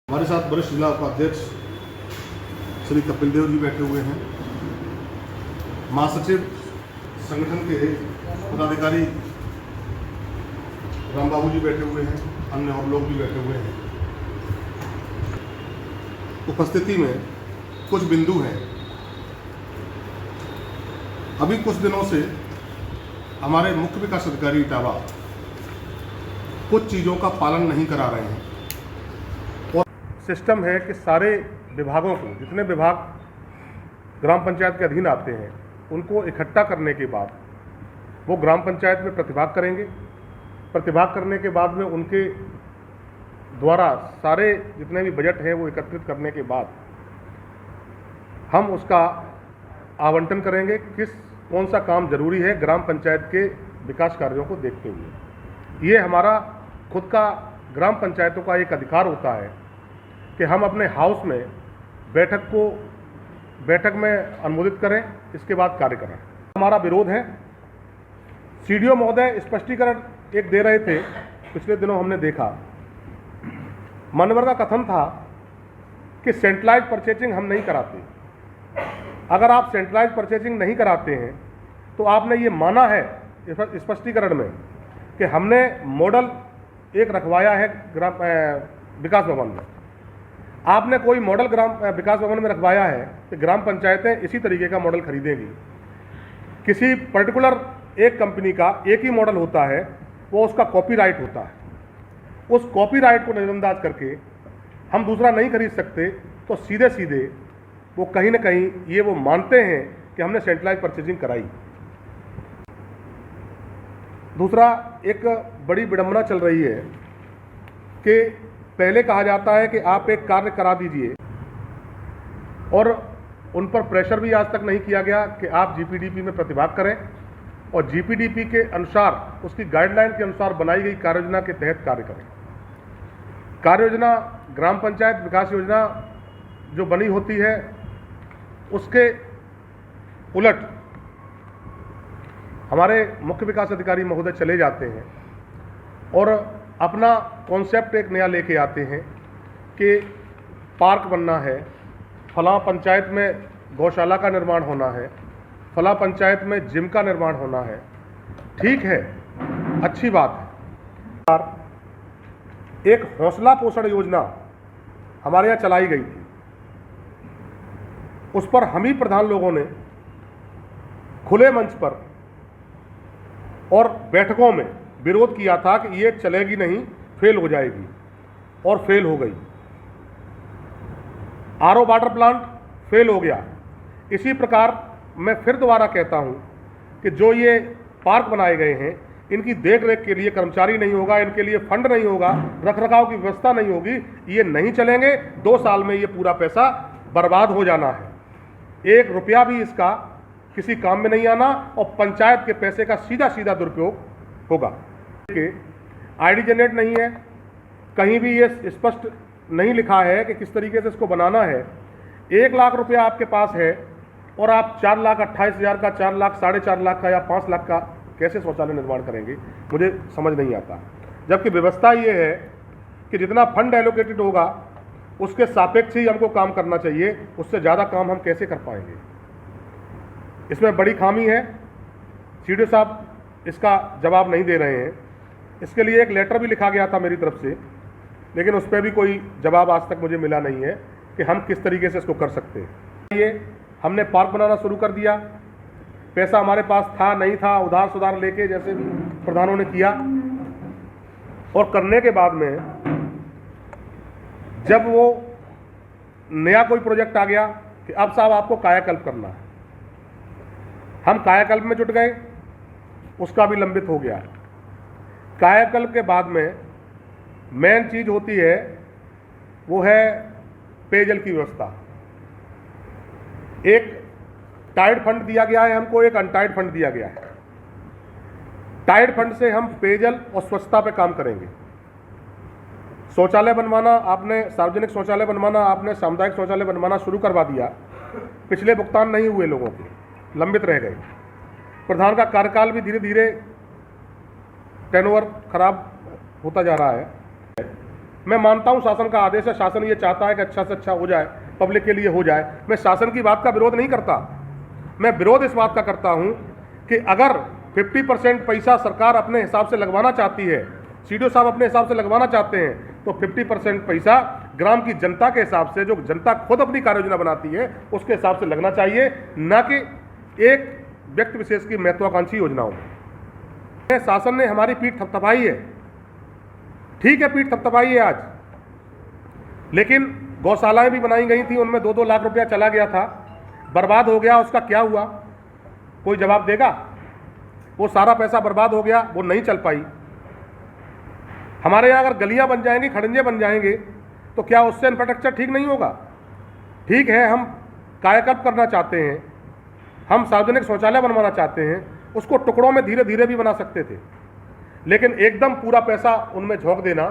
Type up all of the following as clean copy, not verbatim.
हमारे साथ वरिष्ठ जिला उपाध्यक्ष श्री कपिल देव जी बैठे हुए हैं। महासचिव संगठन के पदाधिकारी राम बाबू जी बैठे हुए हैं, अन्य और लोग भी बैठे हुए हैं। उपस्थिति में कुछ बिंदु हैं। अभी कुछ दिनों से हमारे मुख्य विकास अधिकारी इटावा कुछ चीज़ों का पालन नहीं करा रहे हैं और सिस्टम है कि सारे विभागों को, जितने विभाग ग्राम पंचायत के अधीन आते हैं, उनको इकट्ठा करने के बाद वो ग्राम पंचायत में प्रतिभाग करेंगे। प्रतिभाग करने के बाद में उनके द्वारा सारे जितने भी बजट हैं वो एकत्रित करने के बाद हम उसका आवंटन करेंगे, कौन सा काम जरूरी है ग्राम पंचायत के विकास कार्यों को देखते हुए। ये हमारा खुद का ग्राम पंचायतों का एक अधिकार होता है कि हम अपने हाउस में बैठक में अनुमोदित करें, इसके बाद कार्य करें। हमारा विरोध है। सीडीओ महोदय स्पष्टीकरण एक दे रहे थे, पिछले दिनों हमने देखा मान्यवर का कथन था कि सेंट्रलाइज परचेजिंग हम नहीं कराते। अगर आप सेंट्रलाइज परचेजिंग नहीं कराते हैं तो आपने ये माना है स्पष्टीकरण में कि हमने मॉडल एक रखवाया है ग्राम विकास भवन में। आपने कोई मॉडल ग्राम विकास भवन में रखवाया है कि ग्राम पंचायतें इसी तरीके का मॉडल खरीदेंगी। किसी पर्टिकुलर एक कंपनी का एक ही मॉडल होता है, वो उसका कॉपीराइट होता है। उस कॉपीराइट को नज़रअंदाज करके हम दूसरा नहीं खरीद सकते, तो सीधे सीधे वो कहीं ना कहीं ये वो मानते हैं कि हमने सेंट्रलाइज परचेजिंग कराई। दूसरा, एक बड़ी विडंबना चल रही है कि पहले कहा जाता है कि आप एक कार्य करा दीजिए और उन पर प्रेशर भी आज तक नहीं किया गया कि आप जीपीडीपी में प्रतिभाग करें और जीपीडीपी के अनुसार, उसकी गाइडलाइन के अनुसार बनाई गई कार्य योजना के तहत कार्य करें। कार्य योजना, ग्राम पंचायत विकास योजना जो बनी होती है, उसके उलट हमारे मुख्य विकास अधिकारी महोदय चले जाते हैं और अपना कॉन्सेप्ट एक नया लेके आते हैं कि पार्क बनना है, फलां पंचायत में गौशाला का निर्माण होना है, फलां पंचायत में जिम का निर्माण होना है। ठीक है, अच्छी बात है। एक हौसला पोषण योजना हमारे यहाँ चलाई गई थी, उस पर हम ही प्रधान लोगों ने खुले मंच पर और बैठकों में विरोध किया था कि ये चलेगी नहीं, फेल हो जाएगी, और फेल हो गई। आरओ वाटर प्लांट फेल हो गया। इसी प्रकार मैं फिर दोबारा कहता हूं कि जो ये पार्क बनाए गए हैं, इनकी देख रेख के लिए कर्मचारी नहीं होगा, इनके लिए फंड नहीं होगा, रखरखाव की व्यवस्था नहीं होगी, ये नहीं चलेंगे। 2 साल में ये पूरा पैसा बर्बाद हो जाना है। 1 रुपया भी इसका किसी काम में नहीं आना और पंचायत के पैसे का सीधा सीधा दुरुपयोग होगा। आईडी जनरेट नहीं है, कहीं भी ये स्पष्ट नहीं लिखा है कि किस तरीके से इसको बनाना है। 1 लाख रुपया आपके पास है और आप 4,28,000 का, 4 लाख, 4.5 लाख का या 5 लाख का कैसे शौचालय निर्माण करेंगे, मुझे समझ नहीं आता। जबकि व्यवस्था ये है कि जितना फंड एलोकेटेड होगा उसके सापेक्ष ही हमको काम करना चाहिए, उससे ज़्यादा काम हम कैसे कर पाएंगे। इसमें बड़ी खामी है। सीडीओ साहब इसका जवाब नहीं दे रहे हैं। इसके लिए एक लेटर भी लिखा गया था मेरी तरफ से, लेकिन उस पर भी कोई जवाब आज तक मुझे मिला नहीं है कि हम किस तरीके से इसको कर सकते हैं। ये हमने पार्क बनाना शुरू कर दिया, पैसा हमारे पास था नहीं था, उधार सुधार लेके जैसे भी प्रधानों ने किया, और करने के बाद में जब वो नया कोई प्रोजेक्ट आ गया कि अब साहब आपको कायाकल्प करना है, हम कायाकल्प में जुट गए, उसका भी लंबित हो गया। कायाकल्प के बाद में मेन चीज होती है वो है पेयजल की व्यवस्था। एक टाइड फंड दिया गया है हमको, एक अनटाइड फंड दिया गया है। टाइड फंड से हम पेयजल और स्वच्छता पे काम करेंगे। शौचालय बनवाना आपने, सार्वजनिक शौचालय बनवाना आपने, सामुदायिक शौचालय बनवाना शुरू करवा दिया। पिछले भुगतान नहीं हुए, लोगों के लंबित रह गए। प्रधान का कार्यकाल भी धीरे धीरे टर्नओवर खराब होता जा रहा है। मैं मानता हूं शासन का आदेश है, शासन ये चाहता है कि अच्छा से अच्छा हो जाए, पब्लिक के लिए हो जाए। मैं शासन की बात का विरोध नहीं करता, मैं विरोध इस बात का करता हूं कि अगर 50% पैसा सरकार अपने हिसाब से लगवाना चाहती है, सीडीओ साहब अपने हिसाब से लगवाना चाहते हैं, तो 50% पैसा ग्राम की जनता के हिसाब से, जो जनता खुद अपनी कार्य योजना बनाती है, उसके हिसाब से लगना चाहिए, न कि एक व्यक्ति विशेष की महत्वाकांक्षी योजनाओं में। शासन ने हमारी पीठ थपथपाई है, ठीक है, पीठ थपथपाई है आज, लेकिन गौशालाएं भी बनाई गई थी, उनमें 2-2 लाख रुपया चला गया था, बर्बाद हो गया, उसका क्या हुआ? कोई जवाब देगा? वो सारा पैसा बर्बाद हो गया, वो नहीं चल पाई। हमारे यहाँ अगर गलियां बन जाएंगी, खड़ंजे बन जाएंगे, तो क्या उससे इंफ्रास्ट्रक्चर ठीक नहीं होगा? ठीक है, हम कायाकल्प करना चाहते हैं, हम सार्वजनिक शौचालय बनवाना चाहते हैं, उसको टुकड़ों में धीरे धीरे भी बना सकते थे, लेकिन एकदम पूरा पैसा उनमें झोंक देना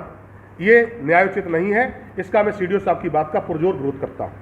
ये न्यायोचित नहीं है। इसका मैं सीडीओ साहब की बात का पुरजोर विरोध करता हूँ।